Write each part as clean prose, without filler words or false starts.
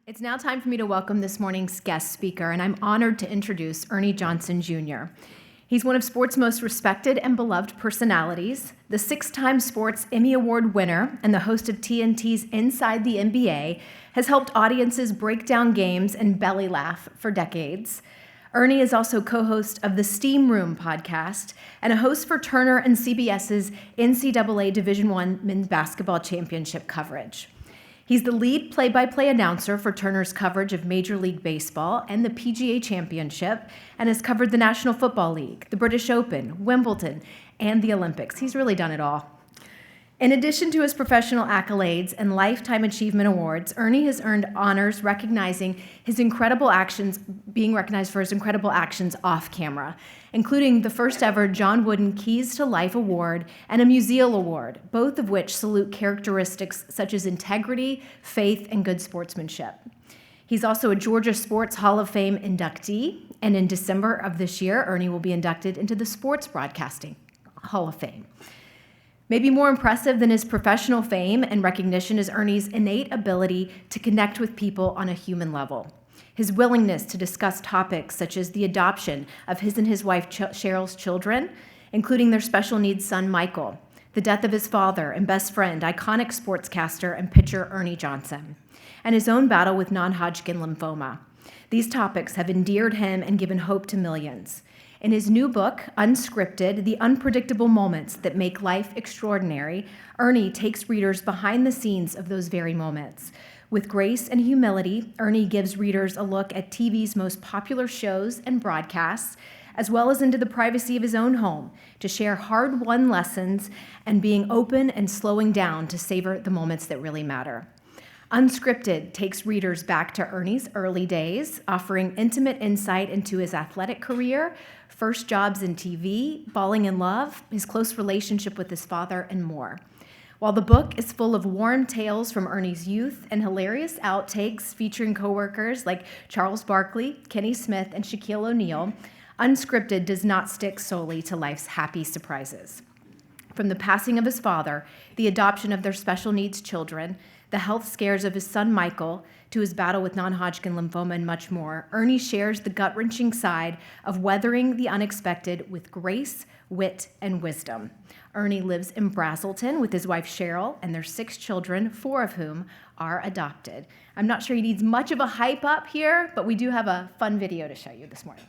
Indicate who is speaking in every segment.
Speaker 1: It's now time for me to welcome this morning's guest speaker, and I'm honored to introduce Ernie Johnson, Jr. He's one of sports' most respected and beloved personalities, the six-time Sports Emmy Award winner and the host of TNT's Inside the NBA, has helped audiences break down games and belly laugh for decades. Ernie is also co-host of the Steam Room podcast and a host for Turner and CBS's NCAA Division I Men's Basketball Championship coverage. He's the lead play-by-play announcer for Turner's coverage of Major League Baseball and the PGA Championship, and has covered the National Football League, the British Open, Wimbledon, and the Olympics. He's really done it all. In addition to his professional accolades and Lifetime Achievement Awards, Ernie has earned honors being recognized for his incredible actions off camera, including the first ever John Wooden Keys to Life Award and a Museal Award, both of which salute characteristics such as integrity, faith, and good sportsmanship. He's also a Georgia Sports Hall of Fame inductee, and in December of this year, Ernie will be inducted into the Sports Broadcasting Hall of Fame. Maybe more impressive than his professional fame and recognition is Ernie's innate ability to connect with people on a human level. His willingness to discuss topics such as the adoption of his and his wife Cheryl's children, including their special needs son Michael, the death of his father and best friend, iconic sportscaster and pitcher Ernie Johnson, and his own battle with non-Hodgkin lymphoma. These topics have endeared him and given hope to millions. In his new book, Unscripted, The Unpredictable Moments That Make Life Extraordinary, Ernie takes readers behind the scenes of those very moments. With grace and humility, Ernie gives readers a look at TV's most popular shows and broadcasts, as well as into the privacy of his own home, to share hard-won lessons and being open and slowing down to savor the moments that really matter. Unscripted takes readers back to Ernie's early days, offering intimate insight into his athletic career, first jobs in TV, falling in love, his close relationship with his father, and more. While the book is full of warm tales from Ernie's youth and hilarious outtakes featuring coworkers like Charles Barkley, Kenny Smith, and Shaquille O'Neal, Unscripted does not stick solely to life's happy surprises. From the passing of his father, the adoption of their special needs children, the health scares of his son Michael, to his battle with non-Hodgkin lymphoma and much more, Ernie shares the gut-wrenching side of weathering the unexpected with grace, wit, and wisdom. Ernie lives in Brazelton with his wife Cheryl and their 6 children, 4 of whom are adopted. I'm not sure he needs much of a hype up here, but we do have a fun video to show you this morning.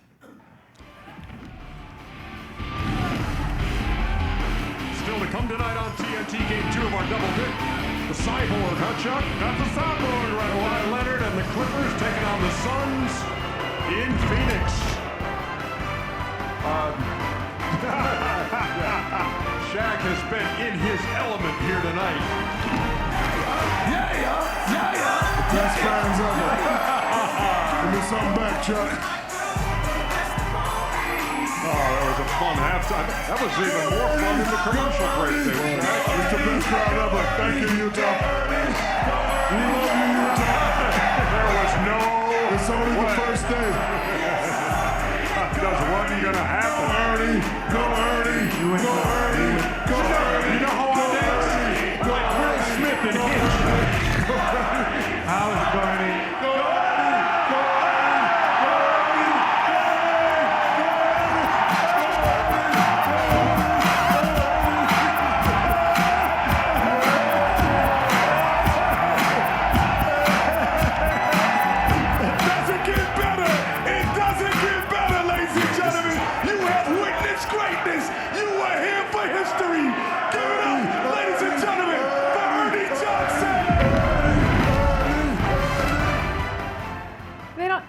Speaker 2: Still to come tonight on TNT, Game 2 of our double dip. The Cyborg, huh, Chuck? That's the Cyborg right away. Leonard and the Clippers taking on the Suns in Phoenix. Shaq has been in his element here tonight.
Speaker 3: The best fans ever. Give me something back, Chuck.
Speaker 2: Oh, that was a fun halftime. That was even more fun than the commercial break there.
Speaker 3: It's the best crowd ever. Thank you, Utah. We love you, Utah.
Speaker 2: There was no
Speaker 3: It's only the first day.
Speaker 2: Because wasn't gonna happen.
Speaker 3: Ernie, go Ernie, go Ernie, go Ernie.
Speaker 2: You know how I dance? Like Will Smith and Hitch.
Speaker 4: How's it going?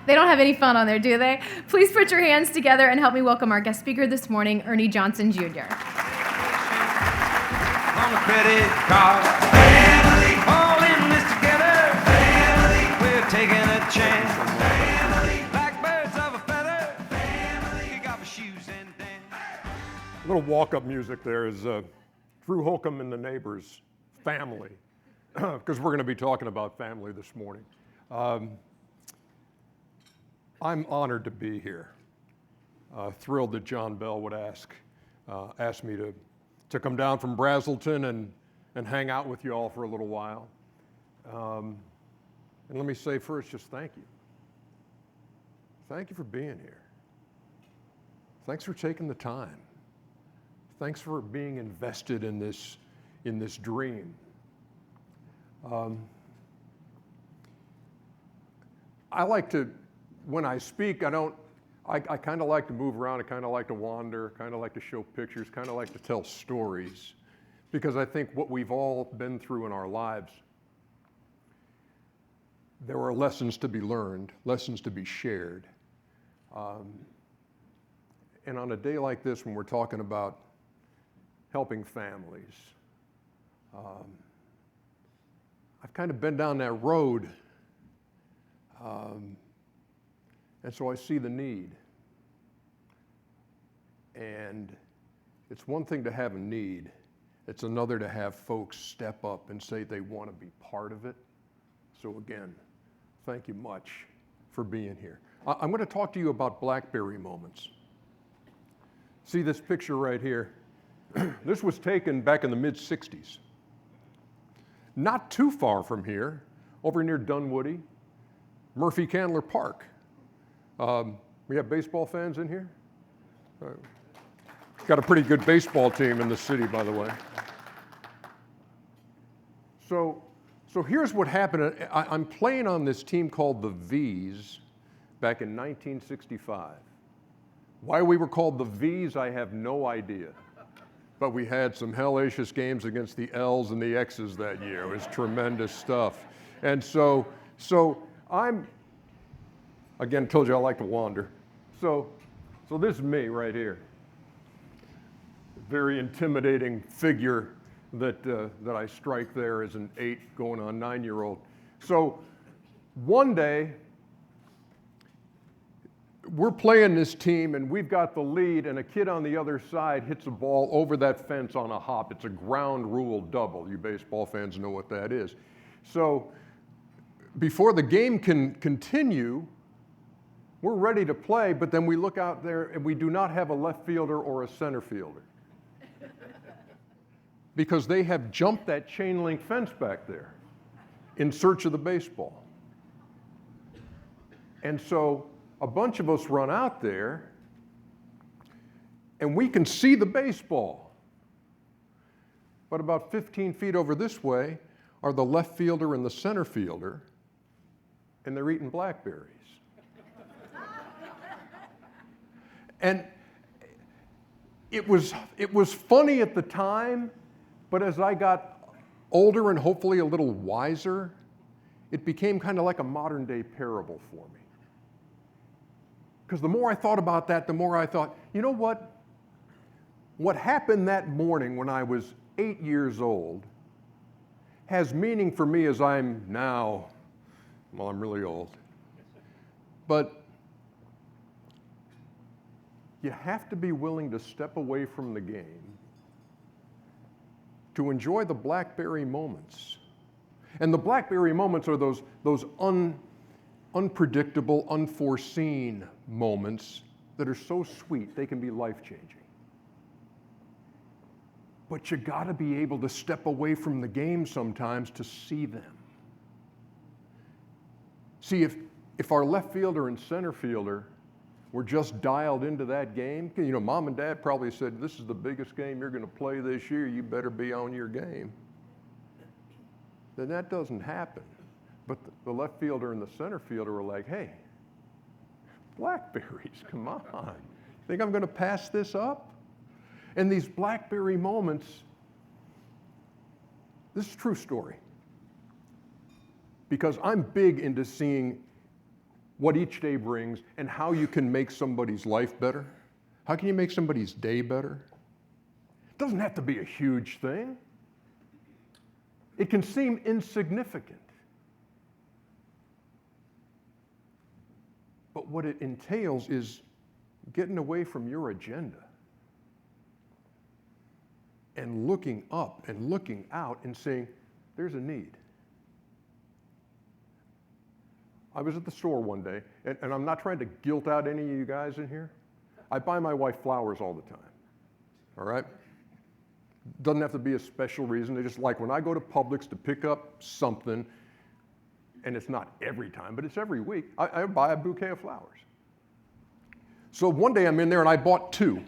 Speaker 1: They don't have any fun on there, do they? Please put your hands together and help me welcome our guest speaker this morning, Ernie Johnson, Jr.
Speaker 4: On a credit card, family, all in this together, family, we're taking a chance, family, blackbirds of a feather, family, got my shoes in dance.
Speaker 2: A little walk-up music there is Drew Holcomb and the Neighbors, Family, because we're going to be talking about family this morning. I'm honored to be here. Thrilled that John Bell would ask me to come down from Brazelton and hang out with you all for a little while.
Speaker 3: And let me say first, just thank you. Thank you for being here. Thanks for taking the time. Thanks for being invested in this dream. I like to, when I speak, I kind of like to move around, I kind of like to wander, kind of like to show pictures, kind of like to tell stories, because I think what we've all been through in our lives, there are lessons to be learned, lessons to be shared. And on a day like this, when we're talking about helping families, I've kind of been down that road, and so I see the need. And it's one thing to have a need, it's another to have folks step up and say they want to be part of it. So again, thank you much for being here. I'm going to talk to you about BlackBerry moments. See this picture right here? This was taken back in the mid-'60s. Not too far from here, over near Dunwoody, Murphy Candler Park. We have baseball fans in here? Got a pretty good baseball team in the city, by the way. So here's what happened. I'm playing on this team called the V's back in 1965. Why we were called the V's, I have no idea. But we had some hellacious games against the L's and the X's that year. It was tremendous stuff. And so I'm, again, told you I like to wander. So this is me right here. Very intimidating figure that I strike there as an 8 going on 9-year-old. So one day, we're playing this team and we've got the lead, and a kid on the other side hits a ball over that fence on a hop. It's a ground rule double. You baseball fans know what that is. So before the game can continue, we're ready to play, but then we look out there and we do not have a left fielder or a center fielder because they have jumped that chain link fence back there in search of the baseball. And so a bunch of us run out there and we can see the baseball. But about 15 feet over this way are the left fielder and the center fielder, and they're eating blackberries. And it was funny at the time, but as I got older and hopefully a little wiser, it became kind of like a modern day parable for me. Because the more I thought about that, the more I thought, you know what? What happened that morning when I was 8 years old has meaning for me as I'm now, well, I'm really old. But you have to be willing to step away from the game to enjoy the BlackBerry moments. And the BlackBerry moments are those unpredictable, unforeseen moments that are so sweet, they can be life-changing. But you gotta be able to step away from the game sometimes to see them. See, if our left fielder and center fielder were just dialed into that game, you know, mom and dad probably said, this is the biggest game you're gonna play this year, you better be on your game. Then that doesn't happen. But the left fielder and the center fielder were like, hey, blackberries, come on. Think I'm gonna pass this up? And these BlackBerry moments, this is a true story. Because I'm big into seeing what each day brings and how you can make somebody's life better. How can you make somebody's day better? It doesn't have to be a huge thing. It can seem insignificant. But what it entails is getting away from your agenda and looking up and looking out and saying, there's a need. I was at the store one day, and I'm not trying to guilt out any of you guys in here. I buy my wife flowers all the time, all right? Doesn't have to be a special reason. They just like when I go to Publix to pick up something, and it's not every time, but it's every week, I buy a bouquet of flowers. So one day I'm in there and I bought 2.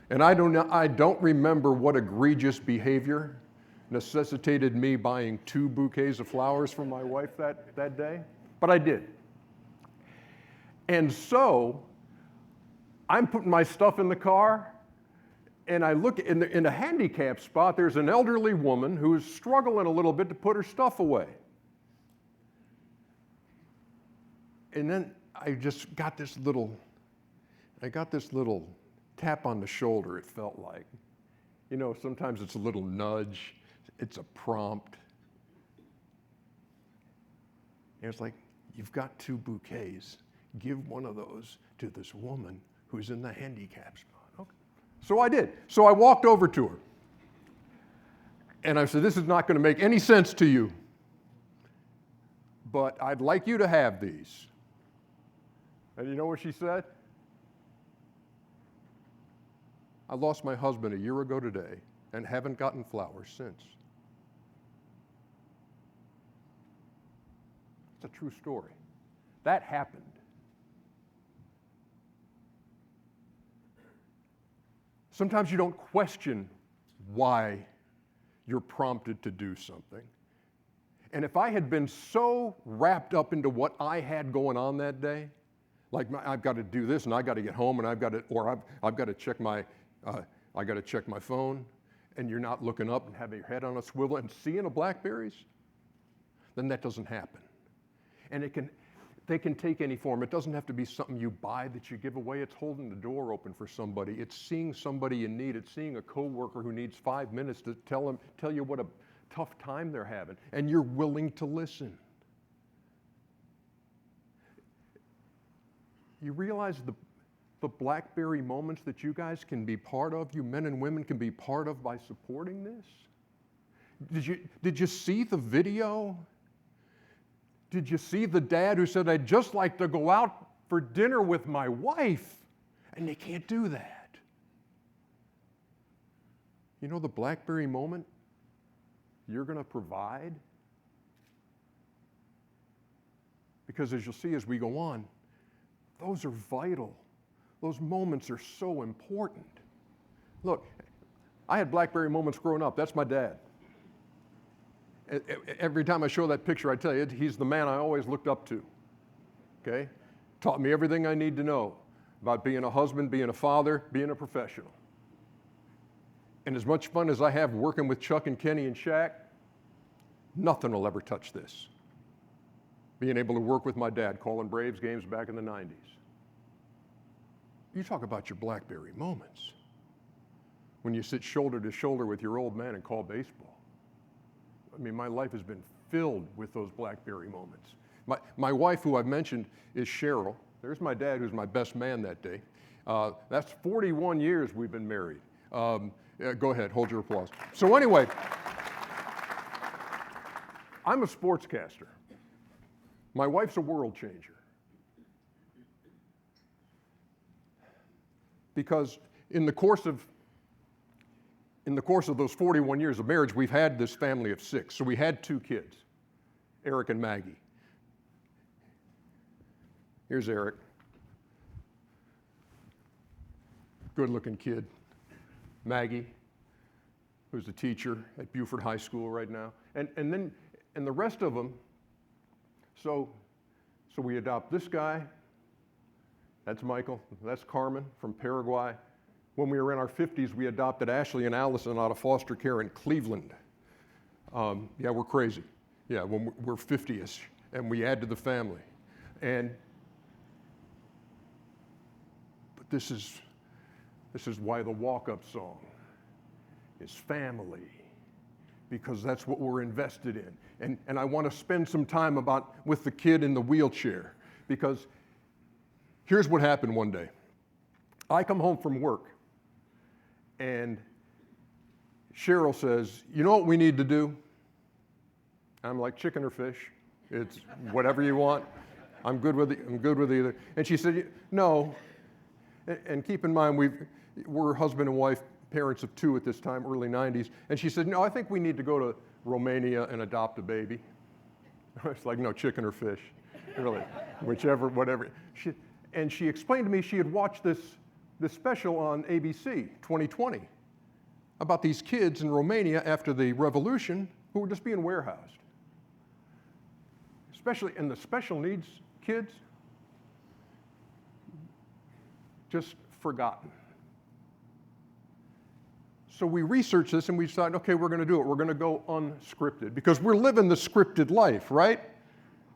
Speaker 3: And I don't remember what egregious behavior necessitated me buying 2 bouquets of flowers for my wife that day, but I did. And so I'm putting my stuff in the car, and I look in the handicap spot, there's an elderly woman who's struggling a little bit to put her stuff away. And then I just got this little tap on the shoulder, it felt like. You know, sometimes it's a little nudge, it's a prompt. And it's like, you've got 2 bouquets. Give one of those to this woman who's in the handicap spot. Okay. So I did. So I walked over to her. And I said, this is not going to make any sense to you, but I'd like you to have these. And you know what she said? I lost my husband a year ago today and haven't gotten flowers since. It's a true story. That happened. Sometimes you don't question why you're prompted to do something. And if I had been so wrapped up into what I had going on that day, like I've got to do this and I got to get home and I've got to check my phone, and you're not looking up and having your head on a swivel and seeing a blackberries, then that doesn't happen. And they can take any form. It doesn't have to be something you buy that you give away. It's holding the door open for somebody. It's seeing somebody in need. It's seeing a coworker who needs 5 minutes to tell you what a tough time they're having, and you're willing to listen. You realize the blackberry moments that you guys can be part of, you men and women can be part of by supporting this? Did you see the video? Did you see the dad who said, I'd just like to go out for dinner with my wife, and they can't do that? You know the blackberry moment you're going to provide? Because as you'll see as we go on, those are vital. Those moments are so important. Look, I had blackberry moments growing up. That's my dad. Every time I show that picture, I tell you, he's the man I always looked up to. Okay? Taught me everything I need to know about being a husband, being a father, being a professional. And as much fun as I have working with Chuck and Kenny and Shaq, nothing will ever touch this. Being able to work with my dad, calling Braves games back in the 90s. You talk about your blackberry moments. When you sit shoulder to shoulder with your old man and call baseball. I mean, my life has been filled with those blackberry moments. My wife, who I've mentioned, is Cheryl. There's my dad, who's my best man that day. That's 41 years we've been married. Go ahead, hold your applause. So anyway, I'm a sportscaster. My wife's a world changer. Because in the course of those 41 years of marriage, we've had this family of 6. So we had 2 kids, Eric and Maggie. Here's Eric. Good-looking kid. Maggie, who's a teacher at Buford High School right now. And the rest of them, so we adopt this guy. That's Michael. That's Carmen from Paraguay. When we were in our 50s, we adopted Ashley and Allison out of foster care in Cleveland. Yeah, we're crazy. Yeah, when we're 50ish, and we add to the family. But this is why the walk-up song is family, because that's what we're invested in. And I want to spend some time with the kid in the wheelchair, because here's what happened one day. I come home from work, and Cheryl says, you know what we need to do? I'm like, chicken or fish. It's whatever you want. I'm good with either. And she said, no. And keep in mind, we're husband and wife, parents of 2 at this time, early 90s. And she said, no, I think we need to go to Romania and adopt a baby. It's like, no, chicken or fish, really, whichever, whatever. And she explained to me she had watched this special on ABC 2020 about these kids in Romania after the revolution who were just being warehoused. Especially in the special needs kids, just forgotten. So we researched this and we decided, okay, we're going to do it. We're going to go unscripted because we're living the scripted life, right?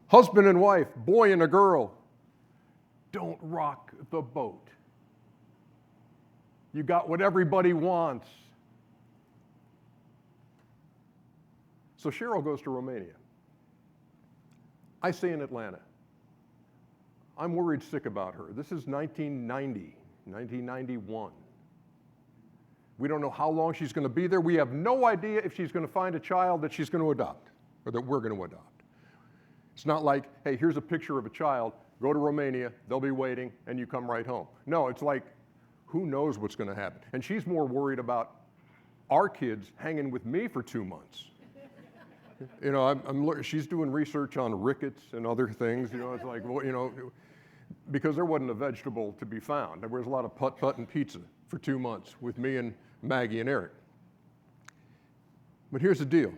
Speaker 3: Husband and wife, boy and a girl. Don't rock the boat. You got what everybody wants. So Cheryl goes to Romania. I stay in Atlanta. I'm worried sick about her. This is 1990, 1991. We don't know how long she's going to be there. We have no idea if she's going to find a child that she's going to adopt or that we're going to adopt. It's not like, hey, here's a picture of a child, go to Romania, they'll be waiting, and you come right home. No, it's like, who knows what's going to happen? And she's more worried about our kids hanging with me for 2 months. You know, she's doing research on rickets and other things. You know, it's like, well, you know, because there wasn't a vegetable to be found. There was a lot of putt-putt and pizza for 2 months with me and Maggie and Eric. But here's the deal.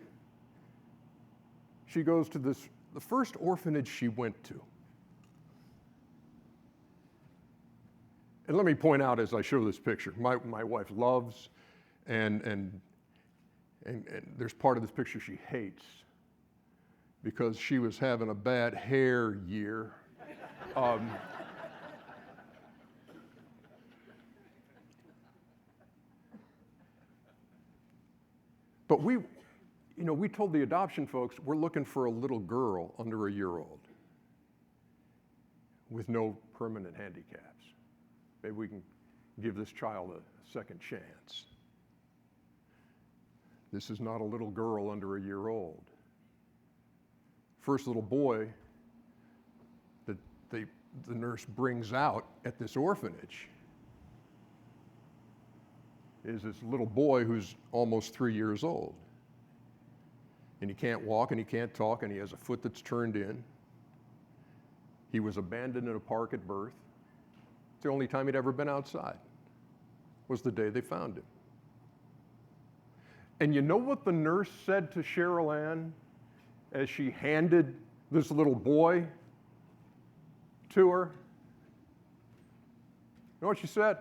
Speaker 3: She goes to the first orphanage she went to. And let me point out as I show this picture, my wife loves, and there's part of this picture she hates because she was having a bad hair year. But we told the adoption folks, we're looking for a little girl under a year old with no permanent handicaps. Maybe we can give this child a second chance. This is not a little girl under a year old. First little boy that the nurse brings out at this orphanage is this little boy who's almost 3 years old. And he can't walk and he can't talk and he has a foot that's turned in. He was abandoned in a park at birth. It's the only time he'd ever been outside was the day they found him. And you know what the nurse said to Cheryl Ann as she handed this little boy to her? You know what she said?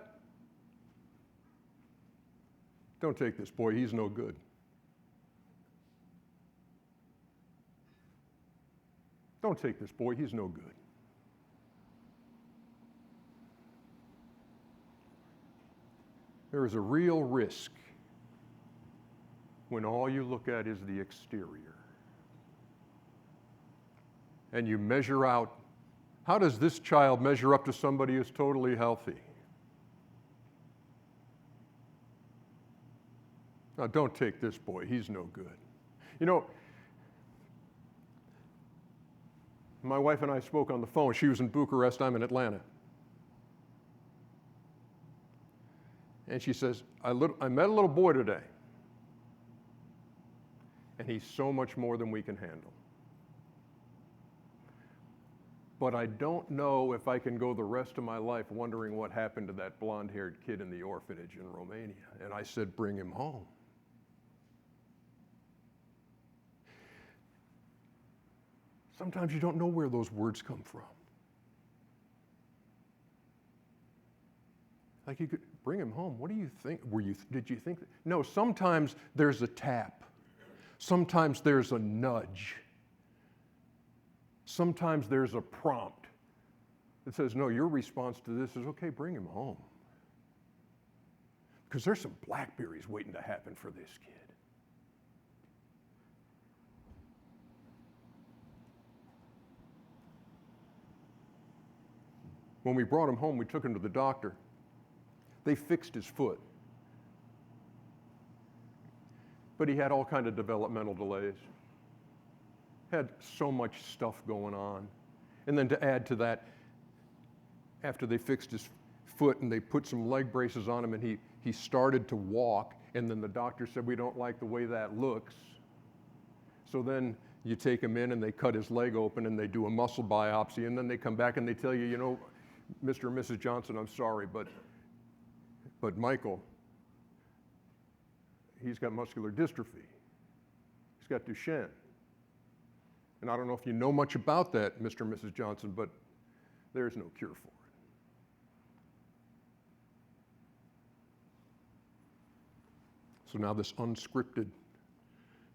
Speaker 3: Don't take this boy, he's no good. Don't take this boy, he's no good. There is a real risk when all you look at is the exterior. And you measure out, how does this child measure up to somebody who's totally healthy? Now, don't take this boy, he's no good. You know, my wife and I spoke on the phone. She was in Bucharest, I'm in Atlanta. And she says, I met a little boy today, and he's so much more than we can handle. But I don't know if I can go the rest of my life wondering what happened to that blonde-haired kid in the orphanage in Romania. And I said, bring him home. Sometimes you don't know where those words come from. Like you could bring him home. What do you think? Did you think? No, sometimes there's a tap. Sometimes there's a nudge. Sometimes there's a prompt that says, no, your response to this is, okay, bring him home. Because there's some blackberries waiting to happen for this kid. When we brought him home, we took him to the doctor. They fixed his foot. But he had all kinds of developmental delays. Had so much stuff going on. And then to add to that, after they fixed his foot and they put some leg braces on him and he started to walk, and then the doctor said, we don't like the way that looks. So then You take him in and they cut his leg open and they do a muscle biopsy, and then they come back and they tell you, you know, Mr. and Mrs. Johnson, I'm sorry, but Michael, he's got muscular dystrophy. He's got Duchenne. And I don't know if you know much about that, Mr. and Mrs. Johnson, but there's no cure for it. So now this unscripted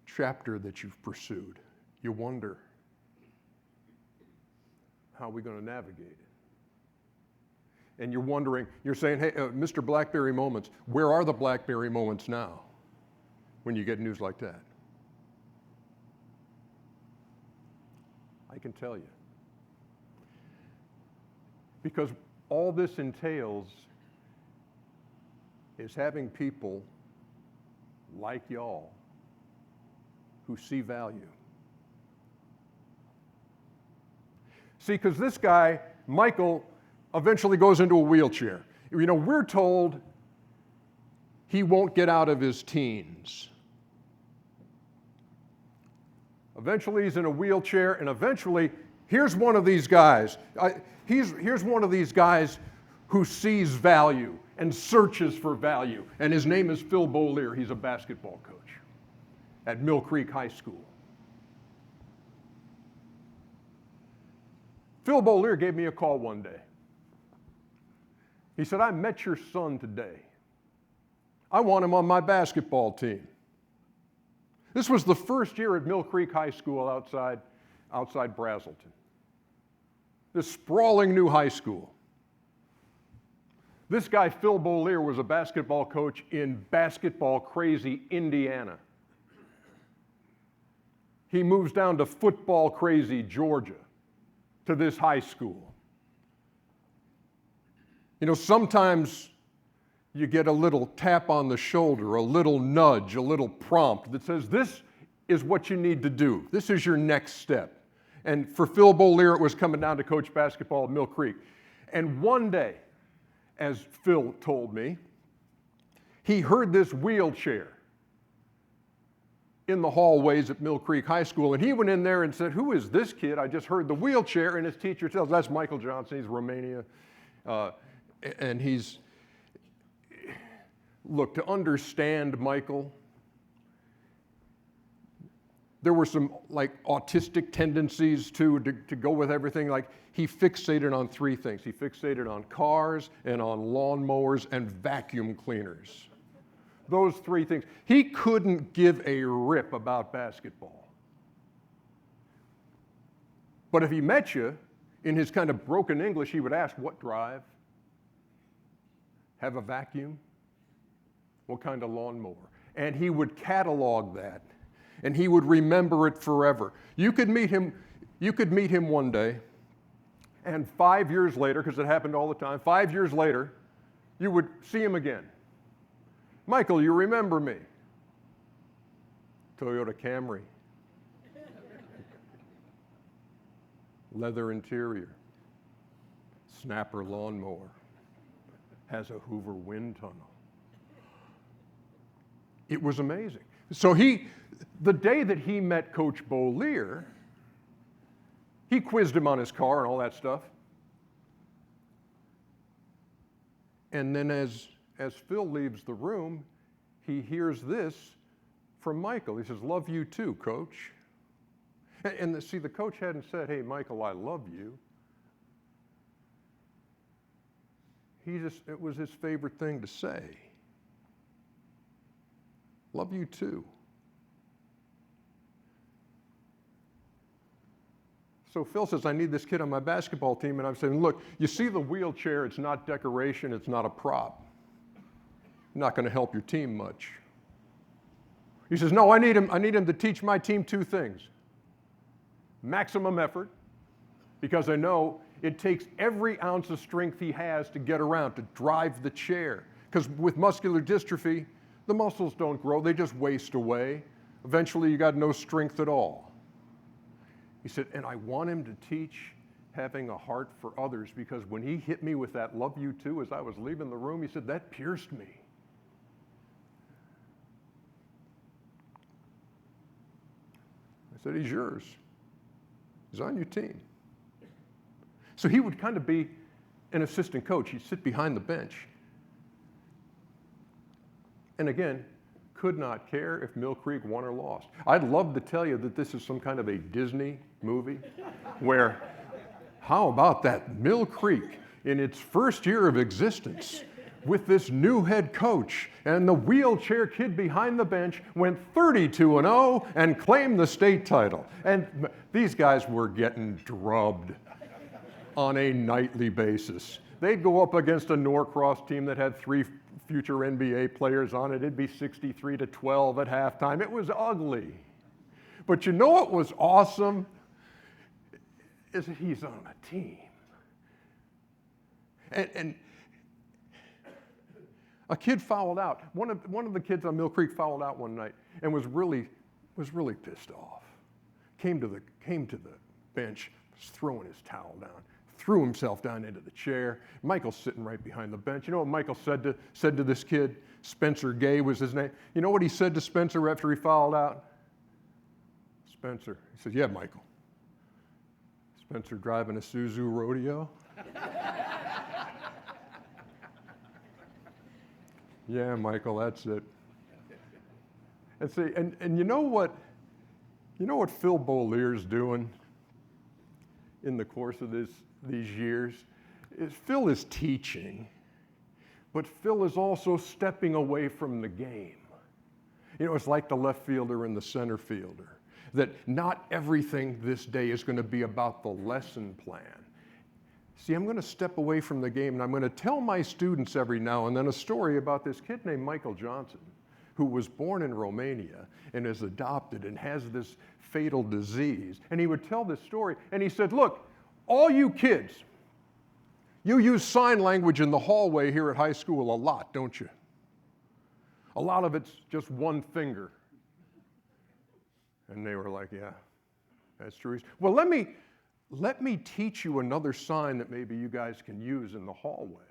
Speaker 3: chapter that you've pursued, you wonder, how are we going to navigate it? And you're wondering, you're saying, hey, Mr. Blackberry Moments, where are the Blackberry Moments now when you get news like that? I can tell you. Because all this entails is having people like y'all who see value. See, because this guy, Michael, eventually goes into a wheelchair. You know, we're told he won't get out of his teens. Eventually he's in a wheelchair, and eventually, here's one of these guys. Here's one of these guys who sees value and searches for value, and his name is Phil Beaulieu. He's a basketball coach at Mill Creek High School. Phil Beaulieu gave me a call one day. He said, I met your son today. I want him on my basketball team. This was the first year at Mill Creek High School outside Brazelton. This sprawling new high school. This guy, Phil Beaulieu, was a basketball coach in basketball crazy Indiana. He moves down to football crazy Georgia to this high school. You know, sometimes you get a little tap on the shoulder, a little nudge, a little prompt that says, this is what you need to do. This is your next step. And for Phil Beaulieu, it was coming down to coach basketball at Mill Creek. And one day, as Phil told me, he heard this wheelchair in the hallways at Mill Creek High School, and he went in there and said, who is this kid? I just heard the wheelchair, and his teacher tells, that's Michael Johnson, he's Romania, and he's, look, to understand Michael, there were some like autistic tendencies to go with everything. Like he fixated on three things. He fixated on cars and on lawnmowers and vacuum cleaners. Those three things. He couldn't give a rip about basketball. But if he met you, in his kind of broken English, he would ask, what drive? Have a vacuum? What kind of lawnmower? And he would catalog that, and he would remember it forever. You could meet him one day, and 5 years later, because it happened all the time, 5 years later, you would see him again. Michael, you remember me? Toyota Camry. Leather interior. Snapper lawnmower. Has a Hoover wind tunnel. It was amazing. So the day that he met Coach Beaulieu, he quizzed him on his car and all that stuff. And then as Phil leaves the room, he hears this from Michael. He says, love you too, Coach. And see, the coach hadn't said, hey, Michael, I love you. It was his favorite thing to say. Love you too. So Phil says, I need this kid on my basketball team. And I'm saying, look, you see the wheelchair, it's not decoration, it's not a prop. Not going to help your team much. He says, no, I need him to teach my team two things. Maximum effort, because I know it takes every ounce of strength he has to get around, to drive the chair. Because with muscular dystrophy, the muscles don't grow, they just waste away. Eventually, you got no strength at all. He said, and I want him to teach having a heart for others, because when he hit me with that love you too as I was leaving the room, he said, that pierced me. I said, he's yours. He's on your team. So he would kind of be an assistant coach. He'd sit behind the bench. And again, could not care if Mill Creek won or lost. I'd love to tell you that this is some kind of a Disney movie where, how about that Mill Creek in its first year of existence with this new head coach and the wheelchair kid behind the bench went 32-0 and claimed the state title. And these guys were getting drubbed on a nightly basis. They'd go up against a Norcross team that had 3 future NBA players on it. It'd be 63-12 at halftime. It was ugly. But you know what was awesome? Is that he's on a team. And a kid fouled out. One of the kids on Mill Creek fouled out one night and was really pissed off. Came to the bench, was throwing his towel down, threw himself down into the chair. Michael's sitting right behind the bench. You know what Michael said to this kid? Spencer Gay was his name. You know what he said to Spencer after he fouled out? Spencer, he said, yeah, Michael. Spencer driving a Suzu Rodeo? Yeah, Michael, that's it. And see, and you know what Phil Beaulier's doing in the course of these years? Phil is teaching, but Phil is also stepping away from the game. You know, it's like the left fielder and the center fielder, that not everything this day is going to be about the lesson plan. See, I'm going to step away from the game, and I'm going to tell my students every now and then a story about this kid named Michael Johnson, who was born in Romania and is adopted and has this fatal disease. And he would tell this story, and he said, look, all you kids, you use sign language in the hallway here at high school a lot, don't you? A lot of it's just one finger. And they were like, yeah, that's true. Well, let me teach you another sign that maybe you guys can use in the hallway.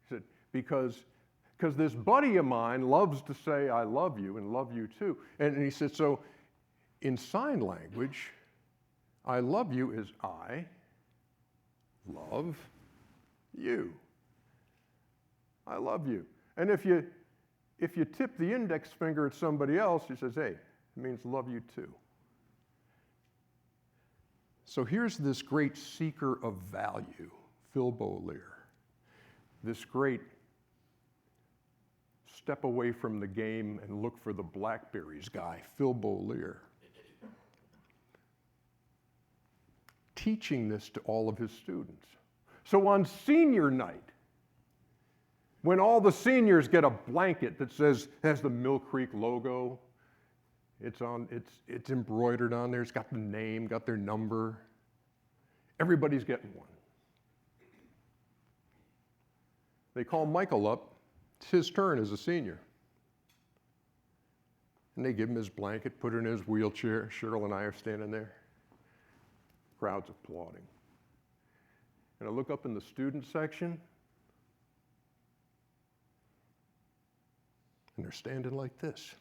Speaker 3: He said, because this buddy of mine loves to say, I love you and love you too. And he said, so in sign language, I love you is I love you. I love you. And if you tip the index finger at somebody else, he says, hey, it means love you too. So here's this great seeker of value, Phil Beaulier, this great step away from the game and look for the blackberries guy, Phil Beaulier, teaching this to all of his students. So on senior night, when all the seniors get a blanket that has the Mill Creek logo, it's embroidered on there, it's got the name, got their number. Everybody's getting one. They call Michael up. It's his turn as a senior. And they give him his blanket, put it in his wheelchair. Cheryl and I are standing there. Crowd's applauding. And I look up in the student section, and they're standing like this.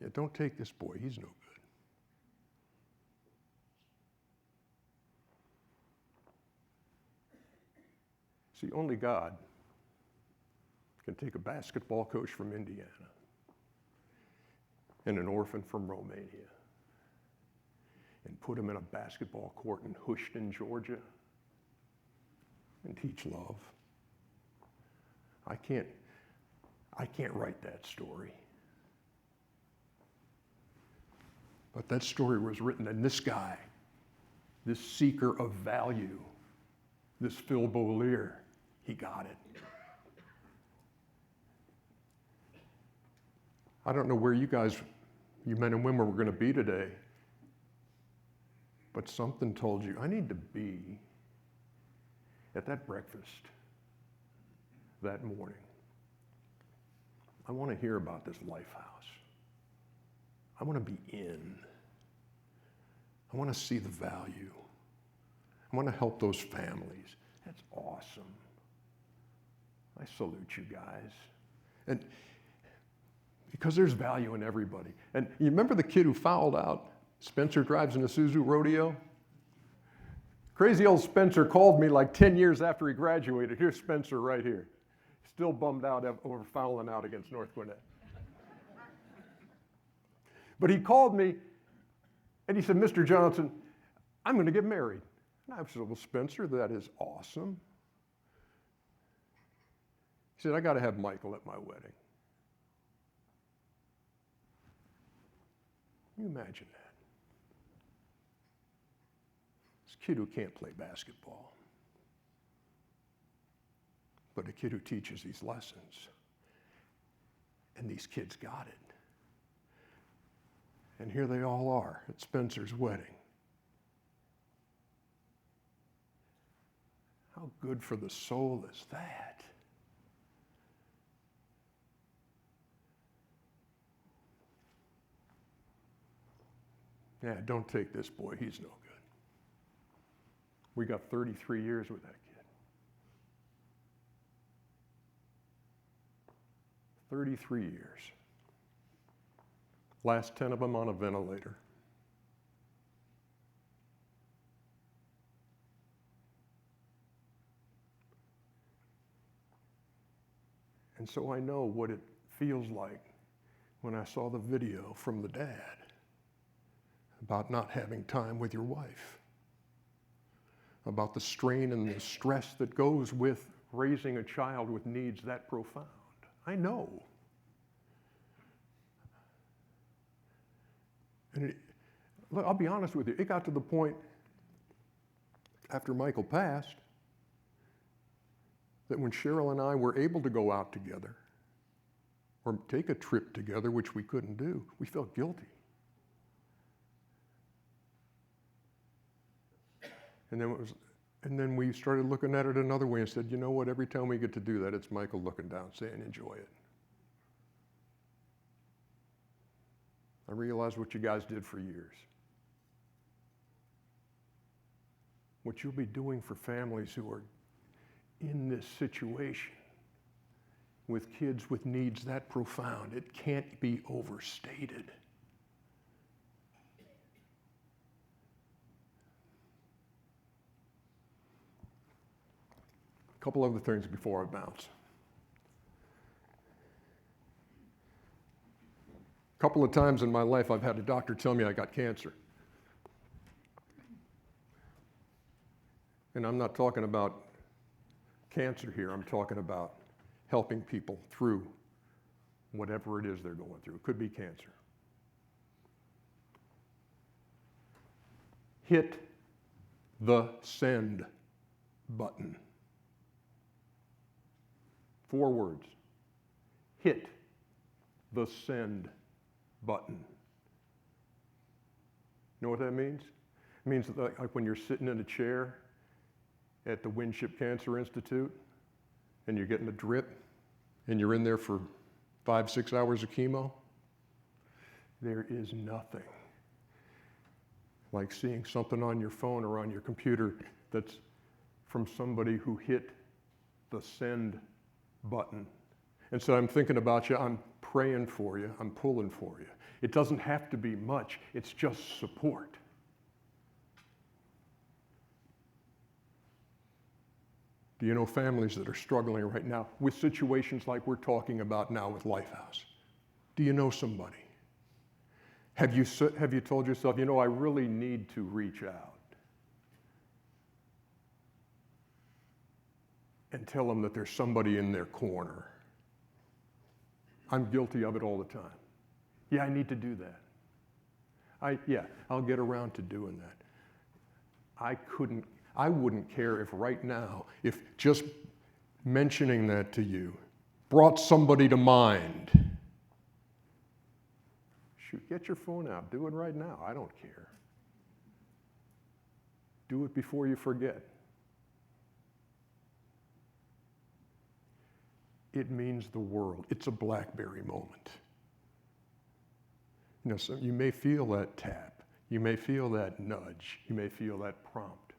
Speaker 3: Yeah, don't take this boy, he's no good. See, only God can take a basketball coach from Indiana and an orphan from Romania and put him in a basketball court in Houston, Georgia, and teach love. I can't write that story. But that story was written, and this guy, this seeker of value, this Phil Beaulier, he got it. I don't know where you men and women, were going to be today, but something told you, I need to be at that breakfast that morning. I want to hear about this Life House. I want to be in. I want to see the value. I want to help those families. That's awesome. I salute you guys. And because there's value in everybody. And you remember the kid who fouled out? Spencer drives an Isuzu Rodeo. Crazy old Spencer called me like 10 years after he graduated. Here's Spencer right here. Still bummed out over fouling out against North Gwinnett. But he called me and he said, Mr. Johnson, I'm going to get married. And I said, well, Spencer, that is awesome. He said, I got to have Michael at my wedding. Can you imagine that? This kid who can't play basketball, but a kid who teaches these lessons. And these kids got it. And here they all are at Spencer's wedding. How good for the soul is that? Yeah, don't take this boy, he's no good. We got 33 years with that kid. 33 years. Last 10 of them on a ventilator. And so I know what it feels like when I saw the video from the dad about not having time with your wife, about the strain and the stress that goes with raising a child with needs that profound. I know. And look, I'll be honest with you, it got to the point after Michael passed that when Cheryl and I were able to go out together or take a trip together, which we couldn't do, we felt guilty. And then we started looking at it another way and said, you know what, every time we get to do that, it's Michael looking down saying, enjoy it. I realized what you guys did for years. What you'll be doing for families who are in this situation with kids with needs that profound, it can't be overstated. A couple other things before I bounce. A couple of times in my life I've had a doctor tell me I got cancer. And I'm not talking about cancer here, I'm talking about helping people through whatever it is they're going through. It could be cancer. Hit the send button. 4 words. Hit the send button. You know what that means? It means that like when you're sitting in a chair at the Winship Cancer Institute and you're getting a drip and you're in there for 5-6 hours of chemo, there is nothing like seeing something on your phone or on your computer that's from somebody who hit the send button. And so I'm thinking about you, I'm praying for you, I'm pulling for you. It doesn't have to be much, it's just support. Do you know families that are struggling right now with situations like we're talking about now with Lifehouse? Do you know somebody? Have you told yourself, you know, I really need to reach out and tell them that there's somebody in their corner? I'm guilty of it all the time. Yeah, I need to do that. I'll get around to doing that. I wouldn't care if right now, if just mentioning that to you brought somebody to mind. Shoot, get your phone out. Do it right now. I don't care. Do it before you forget. It means the world. It's a BlackBerry moment. You know, so you may feel that tap. You may feel that nudge. You may feel that prompt.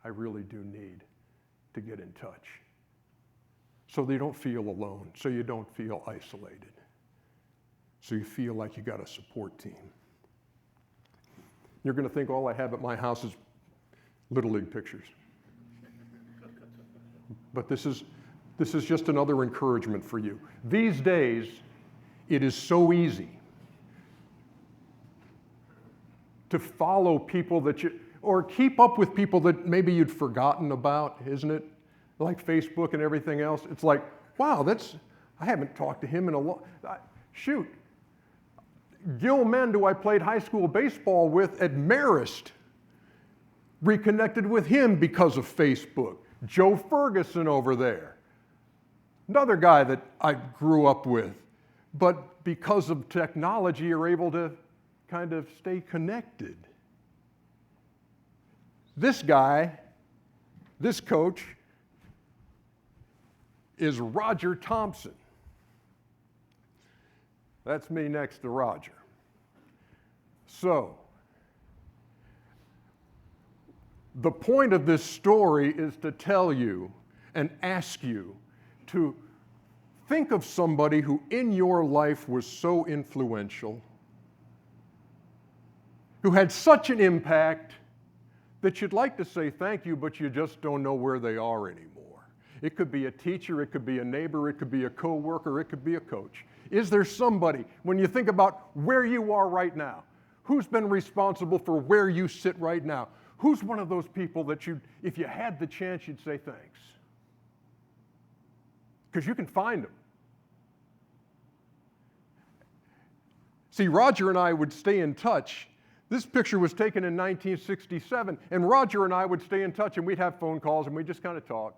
Speaker 3: I really do need to get in touch. so they don't feel alone, so you don't feel isolated, so you feel like you got a support team. You're going to think all I have at my house is Little League pictures. But this is just another encouragement for you. These days, it is so easy to follow people that you, or keep up with people that maybe you'd forgotten about, isn't it? Like Facebook and everything else. It's like, wow, I haven't talked to him in a long, shoot. Gil Mend, who I played high school baseball with at Marist, reconnected with him because of Facebook. Joe Ferguson over there, another guy that I grew up with. But because of technology, you're able to kind of stay connected. This guy, this coach, is Roger Thompson. That's me next to Roger. So, the point of this story is to tell you and ask you to think of somebody who in your life was so influential, who had such an impact that you'd like to say thank you, but you just don't know where they are anymore. It could be a teacher, it could be a neighbor, it could be a coworker, it could be a coach. Is there somebody, when you think about where you are right now, who's been responsible for where you sit right now? Who's one of those people that if you had the chance, you'd say thanks? Because you can find them. See, Roger and I would stay in touch. This picture was taken in 1967, and Roger and I would stay in touch, and we'd have phone calls, and we'd just kind of talk.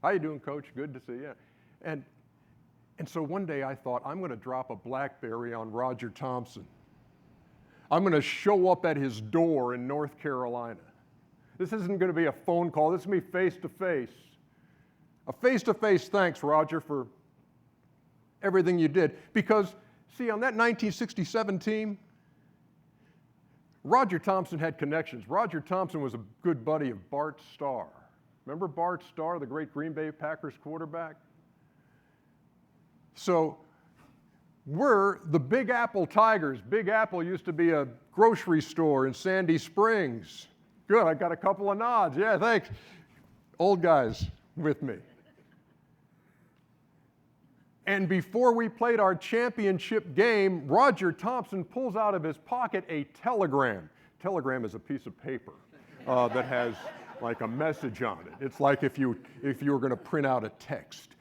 Speaker 3: How you doing, Coach? Good to see you. And so one day I thought, I'm going to drop a BlackBerry on Roger Thompson. I'm going to show up at his door in North Carolina. This isn't going to be a phone call. This is going to be face-to-face. A face-to-face thanks, Roger, for everything you did. Because, see, on that 1967 team, Roger Thompson had connections. Roger Thompson was a good buddy of Bart Starr. Remember Bart Starr, the great Green Bay Packers quarterback? So we're the Big Apple Tigers. Big Apple used to be a grocery store in Sandy Springs. Good, I got a couple of nods. Yeah, thanks. Old guys with me. And before we played our championship game, Roger Thompson pulls out of his pocket a telegram. Telegram is a piece of paper that has like a message on it. It's like if you were going to print out a text.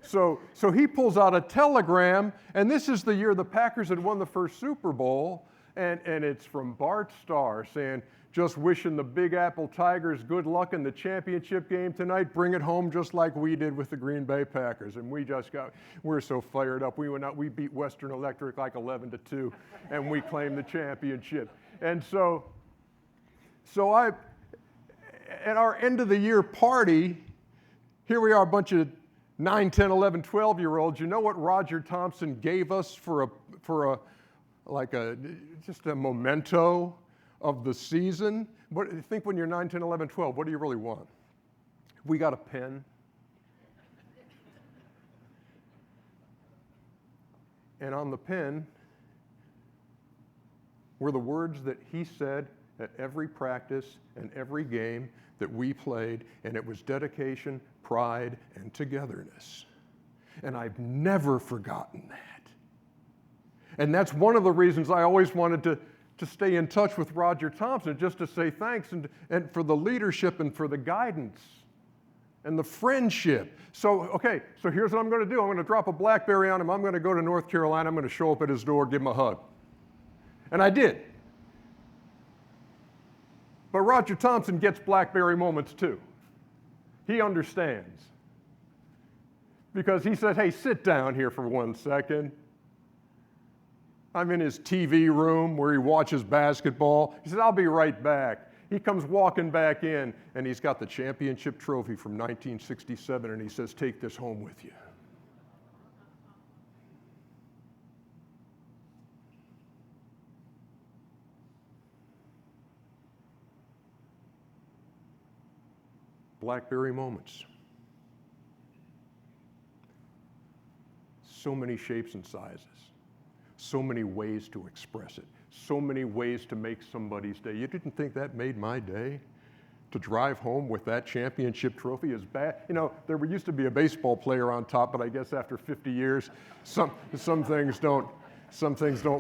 Speaker 3: So he pulls out a telegram, and this is the year the Packers had won the first Super Bowl, and it's from Bart Starr saying, just wishing the Big Apple Tigers good luck in the championship game tonight. Bring it home just like we did with the Green Bay Packers. And we're so fired up. We beat Western Electric like 11-2, and we claimed the championship. And so at our end of the year party, here we are, a bunch of 9, 10, 11, 12-year-olds. You know what Roger Thompson gave us for just a memento of the season? What you think when you're 9, 10, 11, 12, what do you really want? We got a pen. And on the pen were the words that he said at every practice and every game that we played, and it was dedication, pride, and togetherness. And I've never forgotten that. And that's one of the reasons I always wanted to stay in touch with Roger Thompson, just to say thanks and for the leadership and for the guidance and the friendship. So here's what I'm going to do. I'm going to drop a BlackBerry on him. I'm going to go to North Carolina. I'm going to show up at his door, give him a hug. And I did. But Roger Thompson gets BlackBerry moments too. He understands. Because he said, hey, sit down here for 1 second. I'm in his TV room where he watches basketball. He said, I'll be right back. He comes walking back in, and he's got the championship trophy from 1967, and he says, take this home with you. BlackBerry moments. so many shapes and sizes, so many ways to express it, so many ways to make somebody's day. You didn't think that made my day? To drive home with that championship trophy is bad. You know, there used to be a baseball player on top, but I guess after 50 years, some things don't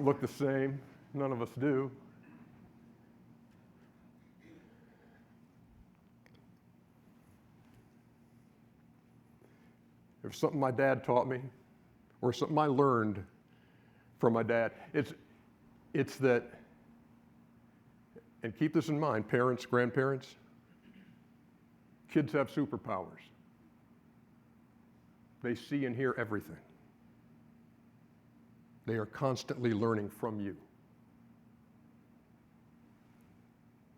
Speaker 3: look the same. None of us do. There's something my dad taught me, or something I learned from my dad. It's that, and keep this in mind, parents, grandparents, kids have superpowers. They see and hear everything. They are constantly learning from you.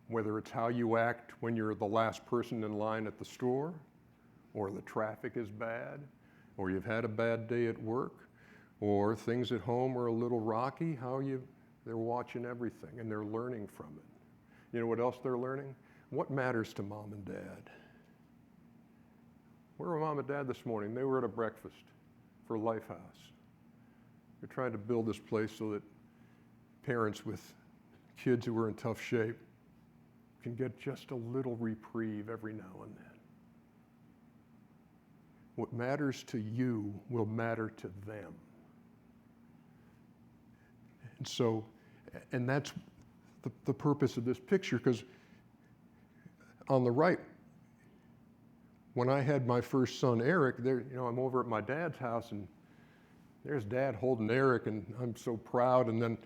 Speaker 3: Whether it's how you act when you're the last person in line at the store, or the traffic is bad, or you've had a bad day at work, or things at home are a little rocky, they're watching everything and they're learning from it. You know what else they're learning? What matters to mom and dad? Where were mom and dad this morning? They were at a breakfast for Lifehouse. They're trying to build this place so that parents with kids who are in tough shape can get just a little reprieve every now and then. What matters to you will matter to them. And so, and that's the purpose of this picture, because on the right, when I had my first son, Eric, I'm over at my dad's house, and there's Dad holding Eric, and I'm so proud. And then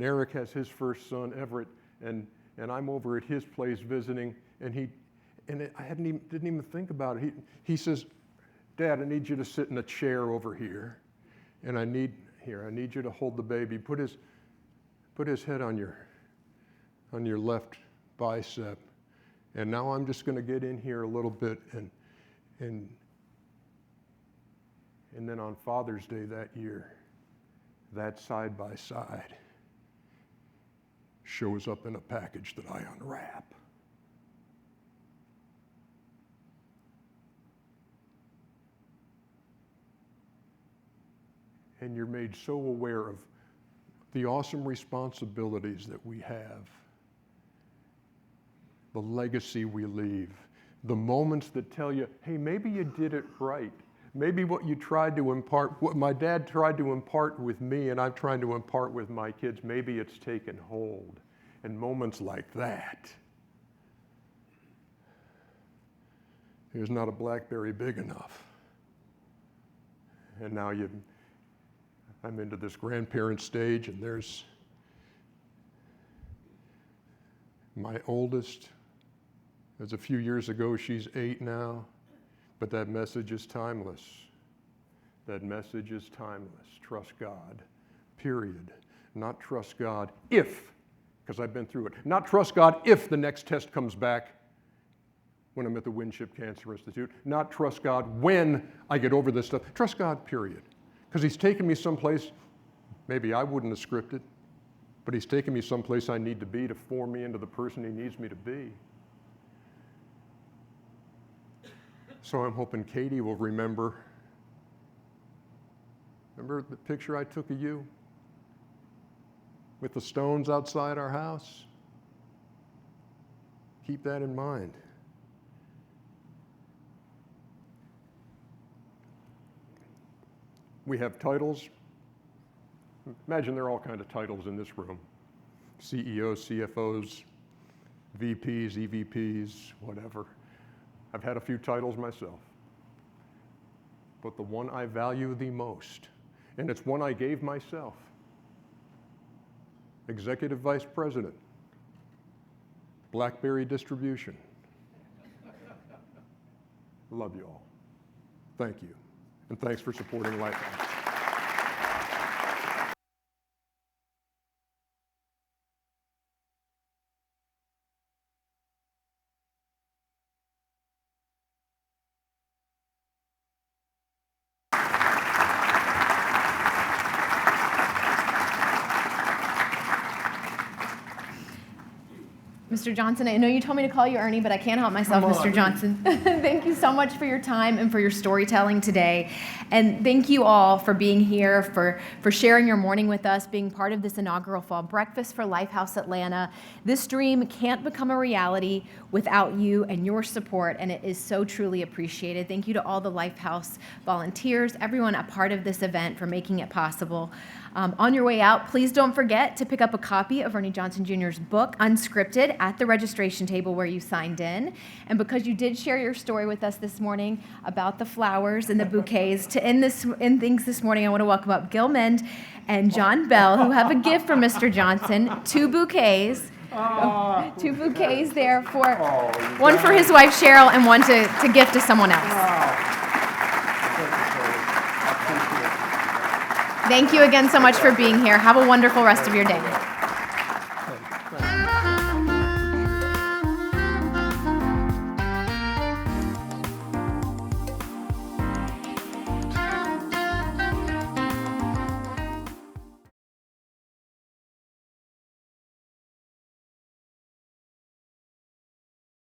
Speaker 3: Eric has his first son, Everett, and I'm over at his place visiting, and I didn't even think about it. He says, "Dad, I need you to sit in a chair over here, and I need you to hold the baby. Put his head on your left bicep, and now I'm just going to get in here a little bit and then on Father's Day that year, that side by side shows up in a package that I unwrap. And you're made so aware of the awesome responsibilities that we have, the legacy we leave, the moments that tell you, hey, maybe you did it right. Maybe what you tried to impart, what my dad tried to impart with me and I'm trying to impart with my kids, maybe it's taken hold. And moments like that. There's not a BlackBerry big enough. And now I'm into this grandparent stage, and there's my oldest. As a few years ago, she's 8 now, but that message is timeless. That message is timeless. Trust God, period. Not trust God if, because I've been through it. Not trust God if the next test comes back when I'm at the Winship Cancer Institute. Not trust God when I get over this stuff. Trust God, period. Because He's taken me someplace maybe I wouldn't have scripted, but He's taken me someplace I need to be to form me into the person He needs me to be. So I'm hoping Katie will remember the picture I took of you with the stones outside our house? Keep that in mind. We have titles. Imagine there are all kinds of titles in this room. CEOs, CFOs, VPs, EVPs, whatever. I've had a few titles myself. But the one I value the most, and it's one I gave myself, Executive Vice President, BlackBerry Distribution. Love you all. Thank you. And thanks for supporting Lifehouse.
Speaker 1: Mr. Johnson, I know you told me to call you Ernie, but I can't help myself, Mr. Johnson. Thank you so much for your time and for your storytelling today. And thank you all for being here, for sharing your morning with us, being part of this inaugural Fall Breakfast for Lifehouse Atlanta. This dream can't become a reality without you and your support, and it is so truly appreciated. Thank you to all the Lifehouse volunteers, everyone a part of this event for making it possible. On your way out, please don't forget to pick up a copy of Ernie Johnson Jr.'s book, Unscripted, at the registration table where you signed in. And because you did share your story with us this morning about the flowers and the bouquets, to end things this morning, I want to welcome up Gil Mend and John Bell, who have a gift for Mr. Johnson, 2 bouquets. 2 bouquets there, one for his wife Cheryl and one to gift to someone else. Thank you again so much for being here. Have a wonderful rest of your day.